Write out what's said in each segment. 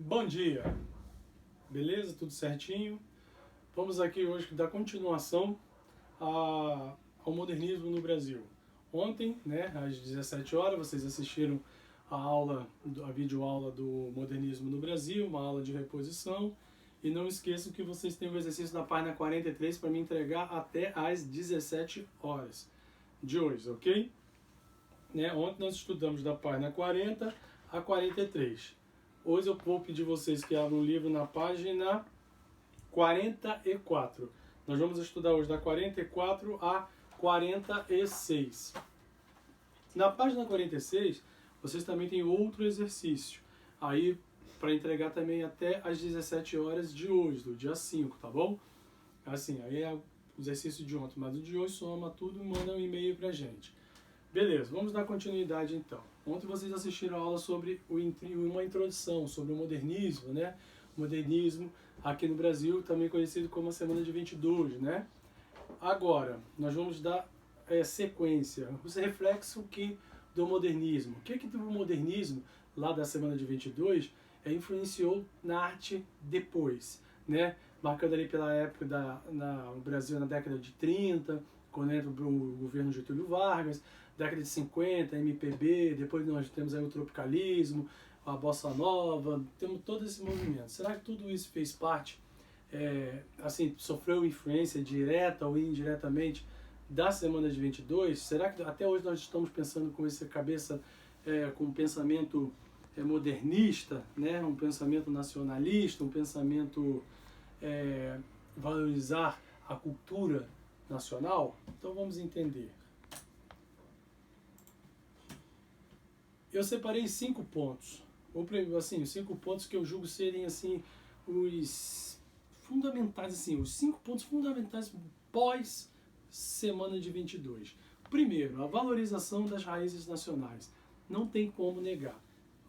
Bom dia, beleza? Tudo certinho? Vamos aqui hoje dar continuação ao modernismo no Brasil. Ontem, né, às 17 horas, vocês assistiram a videoaula do modernismo no Brasil, uma aula de reposição. E não esqueçam que vocês têm o exercício da página 43 para me entregar até às 17 horas de hoje, ok? Né? Ontem nós estudamos da página 40 a 43. Hoje eu vou pedir vocês que abram o livro na página 44. Nós vamos estudar hoje da 44 a 46. Na página 46, vocês também têm outro exercício. Aí, para entregar também até às 17 horas de hoje, do dia 5, tá bom? Assim, aí é o exercício de ontem, mas o de hoje soma tudo e manda um e-mail pra gente. Beleza, vamos dar continuidade então. Ontem vocês assistiram a aula sobre uma introdução sobre o modernismo, né? O modernismo aqui no Brasil, também conhecido como a Semana de 22, né? Agora, nós vamos dar sequência, os reflexos do modernismo. O que do modernismo, lá da Semana de 22, influenciou na arte depois, né? Marcando ali pela época no Brasil na década de 30, quando entra o governo Getúlio Vargas, década de 50, MPB, depois nós temos aí o tropicalismo, a bossa nova, temos todo esse movimento. Será que tudo isso fez parte, assim, sofreu influência direta ou indiretamente da Semana de 22? Será que até hoje nós estamos pensando com essa cabeça, com um pensamento modernista, né? Um pensamento nacionalista, um pensamento valorizar a cultura nacional? Então vamos entender. Eu separei 5 pontos, assim, 5 pontos que eu julgo serem assim os fundamentais, assim, os 5 pontos fundamentais pós Semana de 22. Primeiro, a valorização das raízes nacionais. Não tem como negar.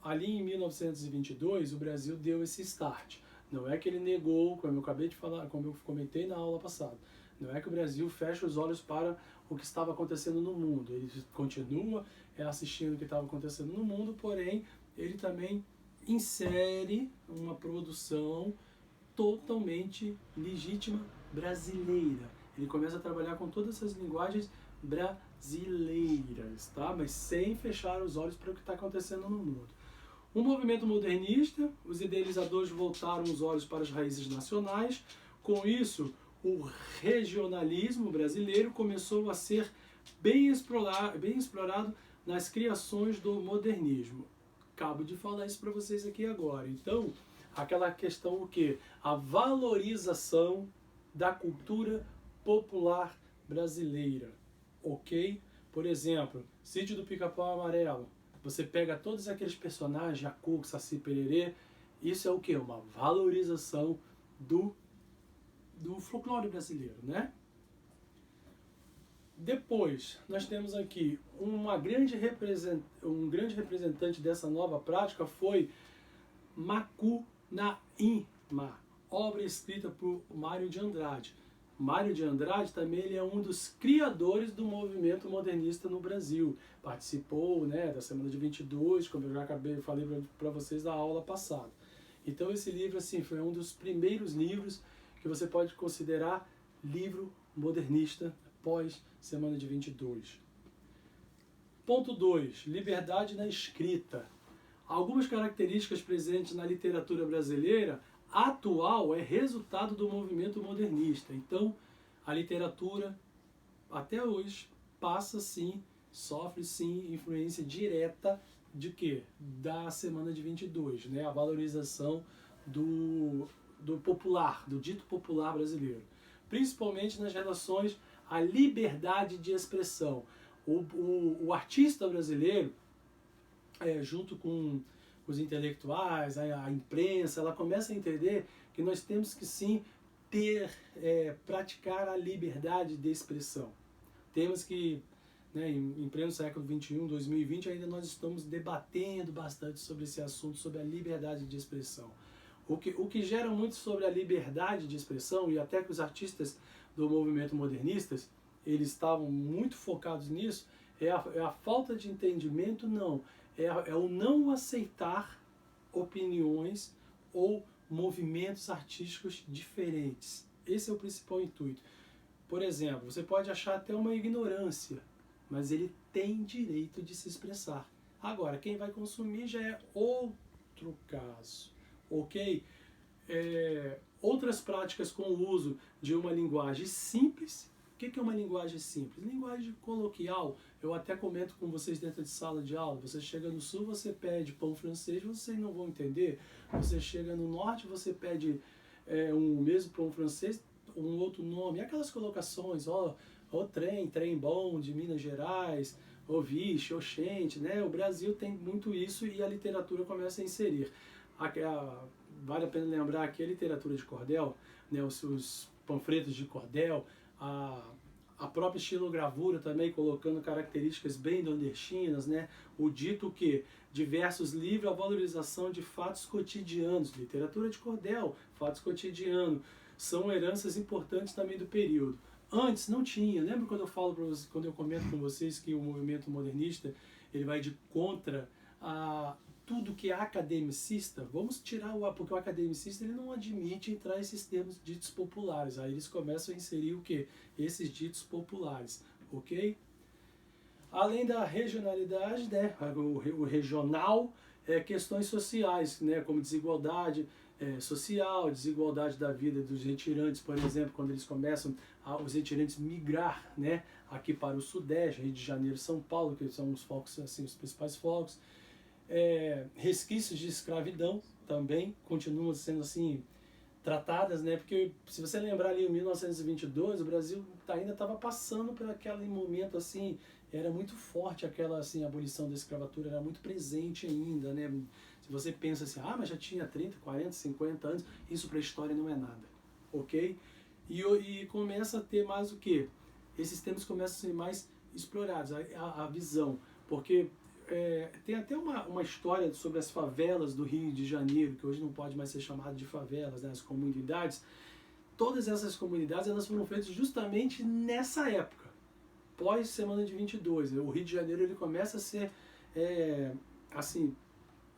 Ali em 1922, o Brasil deu esse start. Não é que ele negou, como eu acabei de falar, como eu comentei na aula passada. Não é que o Brasil fecha os olhos para o que estava acontecendo no mundo. Ele continua assistindo o que estava acontecendo no mundo, porém, ele também insere uma produção totalmente legítima brasileira. Ele começa a trabalhar com todas essas linguagens brasileiras, tá? Mas sem fechar os olhos para o que está acontecendo no mundo. O movimento modernista, os idealizadores voltaram os olhos para as raízes nacionais. Com isso, o regionalismo brasileiro começou a ser bem explorado nas criações do modernismo. Acabo de falar isso para vocês aqui agora. Então, aquela questão o quê? A valorização da cultura popular brasileira, ok? Por exemplo, Sítio do Pica-Pau Amarelo. Você pega todos aqueles personagens, Jacu, Saci Pererê, isso é o quê? Uma valorização do folclore brasileiro, né? Depois, nós temos aqui um grande representante dessa nova prática foi Macunaíma, obra escrita por Mário de Andrade. Mário de Andrade também ele é um dos criadores do movimento modernista no Brasil. Participou, né, da Semana de 22, como eu já falei para vocês da aula passada. Então esse livro assim, foi um dos primeiros livros que você pode considerar livro modernista pós Semana de 22. Ponto 2. Liberdade na escrita. Algumas características presentes na literatura brasileira atual é resultado do movimento modernista. Então, a literatura, até hoje, sofre sim influência direta de quê? Da Semana de 22, né? A valorização do popular, do dito popular brasileiro. Principalmente nas relações à liberdade de expressão. O artista brasileiro, junto com os intelectuais, a imprensa, ela começa a entender que nós temos que sim praticar a liberdade de expressão. Temos que, né, em pleno século XXI, 2020, ainda nós estamos debatendo bastante sobre esse assunto, sobre a liberdade de expressão. O que gera muito sobre a liberdade de expressão, e até que os artistas do movimento modernistas, eles estavam muito focados nisso, é a falta de entendimento, não. É o não aceitar opiniões ou movimentos artísticos diferentes. Esse é o principal intuito. Por exemplo, você pode achar até uma ignorância, mas ele tem direito de se expressar. Agora, quem vai consumir já é outro caso, ok? Outras práticas com o uso de uma linguagem simples. O que é uma linguagem simples? Linguagem coloquial. Eu até comento com vocês dentro de sala de aula. Você chega no sul, você pede pão francês, vocês não vão entender. Você chega no norte, você pede um mesmo pão francês, um outro nome. Aquelas colocações, trem bom de Minas Gerais, vixe, oxente, né? O Brasil tem muito isso e a literatura começa a inserir. Vale a pena lembrar que a literatura de cordel, né, os panfletos de cordel, a própria estilogravura também colocando características bem nordestinas, né? O dito que diversos livros, a valorização de fatos cotidianos, literatura de cordel, fatos cotidianos, são heranças importantes também do período. Antes não tinha. Lembra quando eu falo para vocês, quando eu comento com vocês que o movimento modernista ele vai de contra a tudo que é academicista? Vamos tirar porque o academicista ele não admite entrar esses termos ditos populares. Aí eles começam a inserir o quê? Esses ditos populares, ok? Além da regionalidade, né, o regional, questões sociais, né, como desigualdade social, desigualdade da vida dos retirantes, por exemplo, quando eles começam os retirantes migrar, né, aqui para o Sudeste, Rio de Janeiro, São Paulo, que são os focos, assim, os principais focos. Resquícios de escravidão também continuam sendo assim tratadas, né? Porque se você lembrar ali em 1922, o Brasil ainda estava passando por aquele momento assim, era muito forte aquela assim, abolição da escravatura, era muito presente ainda, né? Se você pensa assim, mas já tinha 30, 40, 50 anos, isso para a história não é nada, ok? E começa a ter mais o quê? Esses temas começam a ser mais explorados, a visão, porque tem até uma história sobre as favelas do Rio de Janeiro, que hoje não pode mais ser chamado de favelas, né, as comunidades. Todas essas comunidades elas foram feitas justamente nessa época, pós-semana de 22. O Rio de Janeiro ele começa a ser, assim,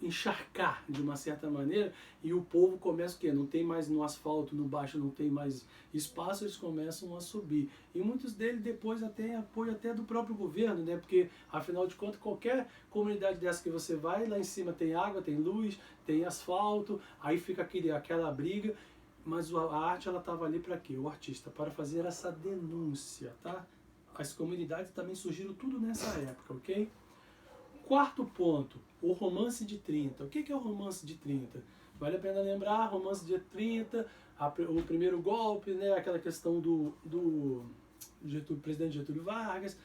encharcar de uma certa maneira, e o povo começa o quê? Não tem mais no asfalto, no baixo não tem mais espaço, eles começam a subir. E muitos deles depois até apoio até do próprio governo, né? Porque afinal de contas qualquer comunidade dessa que você vai, lá em cima tem água, tem luz, tem asfalto, aí fica aquela briga, mas a arte ela estava ali para quê? O artista, para fazer essa denúncia, tá? As comunidades também surgiram tudo nessa época, ok? Quarto ponto, o romance de 30. O que é o romance de 30? Vale a pena lembrar, romance de 30, o primeiro golpe, né, aquela questão do presidente Getúlio Vargas.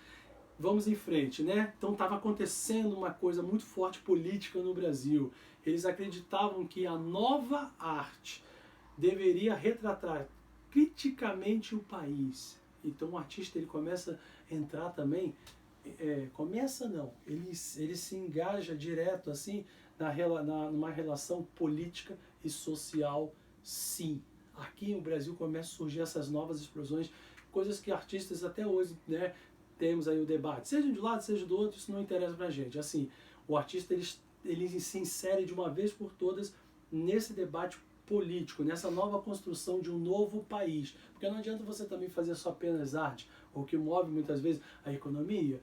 Vamos em frente, né? Então estava acontecendo uma coisa muito forte política no Brasil. Eles acreditavam que a nova arte deveria retratar criticamente o país. Então o artista ele começa a entrar também ele se engaja direto assim numa relação política e social, sim. Aqui no Brasil começam a surgir essas novas explosões, coisas que artistas até hoje, né, temos aí o debate, seja de um lado, seja do outro, isso não interessa pra gente. Assim, o artista ele se insere de uma vez por todas nesse debate político, nessa nova construção de um novo país. Porque não adianta você também fazer só apenas arte. O que move muitas vezes a economia,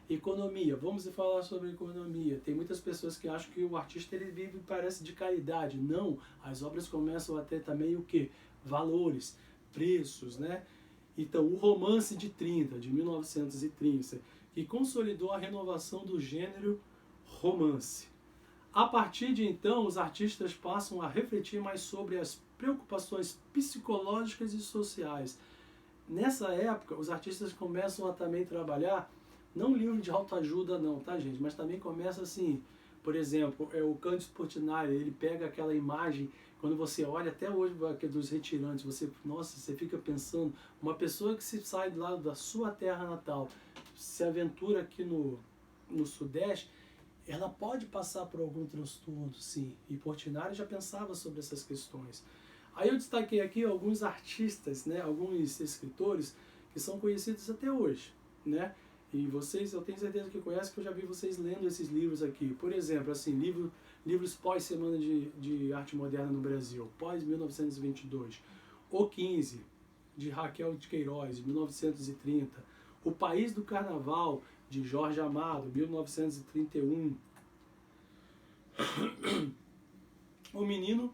economia, vamos falar sobre economia. Tem muitas pessoas que acham que o artista ele vive, parece, de caridade. Não, as obras começam a ter também o quê? Valores, preços, né? Então, o romance de 30, de 1930, que consolidou a renovação do gênero romance. A partir de então, os artistas passam a refletir mais sobre as preocupações psicológicas e sociais. Nessa época, os artistas começam a também trabalhar, não livro de autoajuda não, tá gente? Mas também começa assim, por exemplo, o Cândido Portinari, ele pega aquela imagem, quando você olha até hoje dos retirantes, você fica pensando, uma pessoa que se sai lá da sua terra natal, se aventura aqui no Sudeste, ela pode passar por algum transtorno, sim. E Portinari já pensava sobre essas questões. Aí eu destaquei aqui alguns artistas, né, alguns escritores que são conhecidos até hoje, né? E vocês, eu tenho certeza que conhecem, que eu já vi vocês lendo esses livros aqui. Por exemplo, assim, livro livros pós-Semana de Arte Moderna no Brasil, pós-1922. O 15, de Raquel de Queiroz, 1930. O País do Carnaval, de Jorge Amado, 1931. O Menino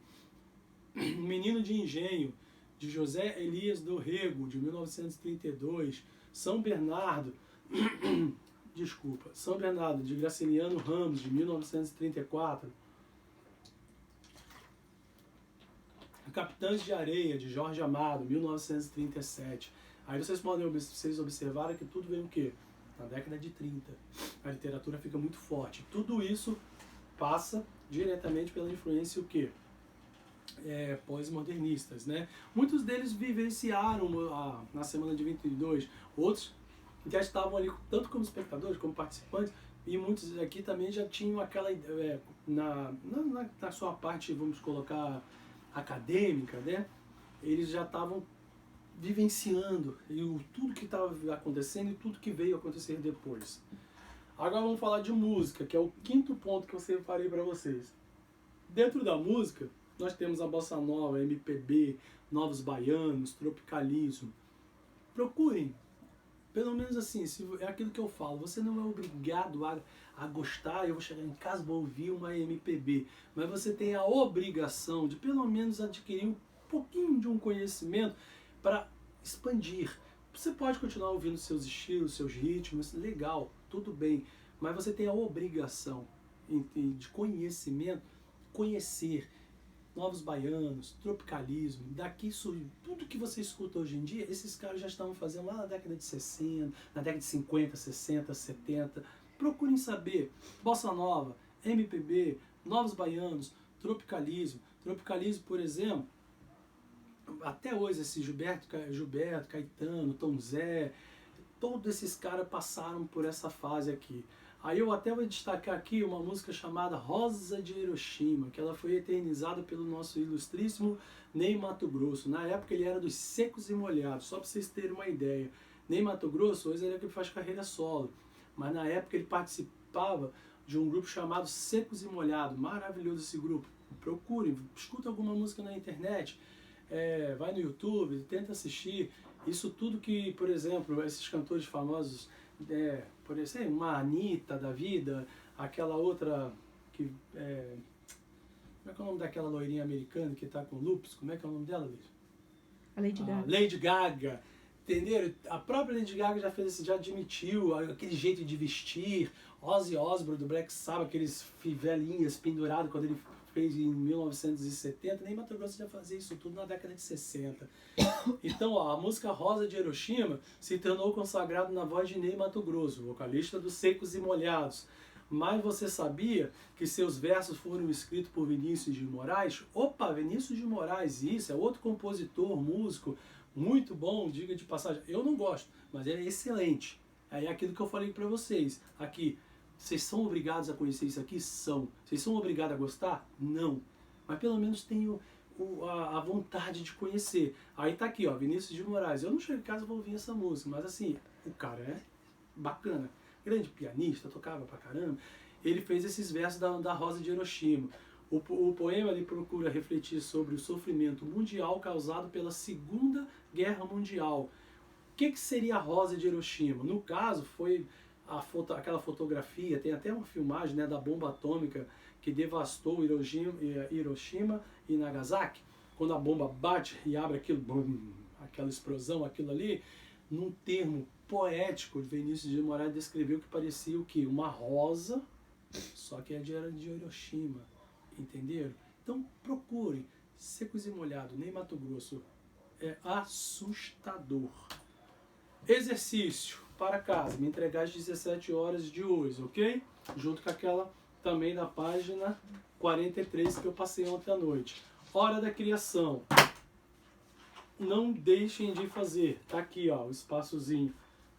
de Engenho, de José Elias do Rego, de 1932. São Bernardo, São Bernardo, de Graciliano Ramos, de 1934. Capitães de Areia, de Jorge Amado, 1937. Aí vocês observaram que tudo vem o quê? Na década de 30. A literatura fica muito forte. Tudo isso passa diretamente pela influência o quê? Pós-modernistas, né? Muitos deles vivenciaram na Semana de 22, outros já estavam ali tanto como espectadores como participantes, e muitos aqui também já tinham aquela na sua parte, vamos colocar, acadêmica, né? Eles já estavam vivenciando tudo que estava acontecendo e tudo que veio acontecer depois. Agora vamos falar de música, que é o quinto ponto que eu separei para vocês. Dentro da música, nós temos a bossa nova, MPB, novos baianos, tropicalismo. Procurem, pelo menos assim, é aquilo que eu falo, você não é obrigado a gostar, eu vou chegar em casa, vou ouvir uma MPB, mas você tem a obrigação de pelo menos adquirir um pouquinho de um conhecimento para expandir. Você pode continuar ouvindo seus estilos, seus ritmos, legal, tudo bem, mas você tem a obrigação de conhecimento, conhecer novos baianos, tropicalismo, daqui tudo que você escuta hoje em dia, esses caras já estavam fazendo lá na década de 60, na década de 50, 60, 70. Procurem saber, bossa nova, MPB, novos baianos, tropicalismo. Tropicalismo, por exemplo, até hoje esse Gilberto, Caetano, Tom Zé, todos esses caras passaram por essa fase aqui. Aí eu até vou destacar aqui uma música chamada Rosa de Hiroshima, que ela foi eternizada pelo nosso ilustríssimo Ney Matogrosso. Na época ele era dos Secos e Molhados, só para vocês terem uma ideia. Ney Matogrosso hoje ele é que faz carreira solo, mas na época ele participava de um grupo chamado Secos e Molhados. Maravilhoso esse grupo. Procurem, escuta alguma música na internet, vai no YouTube, tenta assistir. Isso tudo que, por exemplo, esses cantores famosos, por exemplo, uma Anitta da vida, aquela outra que como é que é o nome daquela loirinha americana que está com lupus? Como é que é o nome dela, Liz? A Lady Gaga. Lady Gaga. Entenderam? A própria Lady Gaga já admitiu aquele jeito de vestir. Ozzy Osbourne do Black Sabbath, aqueles velhinhas pendurados quando ele fez em 1970, nem Mato Grosso já fazia isso tudo na década de 60. Então, a música Rosa de Hiroshima se tornou consagrada na voz de Ney Matogrosso, vocalista dos Secos e Molhados. Mas você sabia que seus versos foram escritos por Vinícius de Moraes? Opa, Vinícius de Moraes, isso, é outro compositor, músico, muito bom, diga de passagem. Eu não gosto, mas ele é excelente. É aquilo que eu falei para vocês aqui. Vocês são obrigados a conhecer isso aqui? São. Vocês são obrigados a gostar? Não. Mas pelo menos tenho a vontade de conhecer. Aí tá aqui, ó, Vinícius de Moraes. Eu não chego em casa e vou ouvir essa música, mas assim, o cara é bacana. Grande pianista, tocava pra caramba. Ele fez esses versos da Rosa de Hiroshima. O poema ele procura refletir sobre o sofrimento mundial causado pela Segunda Guerra Mundial. O que seria a Rosa de Hiroshima? No caso, foi aquela fotografia, tem até uma filmagem, né, da bomba atômica que devastou Hiroshima e Nagasaki. Quando a bomba bate e abre aquilo, aquela explosão, aquilo ali, num termo poético, Vinícius de Moraes descreveu que parecia o quê? Uma rosa, só que era de Hiroshima, entenderam? Então procurem, Secos e Molhados, Ney Matogrosso, é assustador. Exercício para casa, me entregar às 17 horas de hoje, ok? Junto com aquela também da página 43 que eu passei ontem à noite. Hora da criação. Não deixem de fazer. Tá aqui, ó, o espaçozinho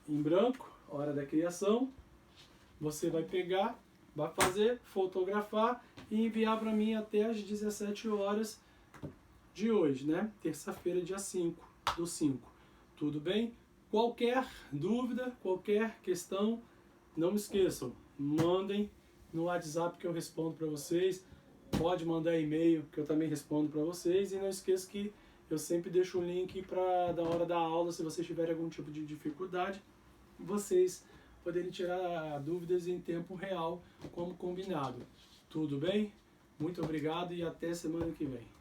em branco, hora da criação. Você vai pegar, vai fazer, fotografar e enviar para mim até às 17 horas de hoje, né? Terça-feira, dia 5/5. Tudo bem? Qualquer dúvida, qualquer questão, não me esqueçam, mandem no WhatsApp que eu respondo para vocês. pode mandar e-mail, que eu também respondo para vocês. E não esqueça que eu sempre deixo o link da hora da aula, se vocês tiverem algum tipo de dificuldade, vocês poderem tirar dúvidas em tempo real, como combinado. Tudo bem? Muito obrigado e até semana que vem.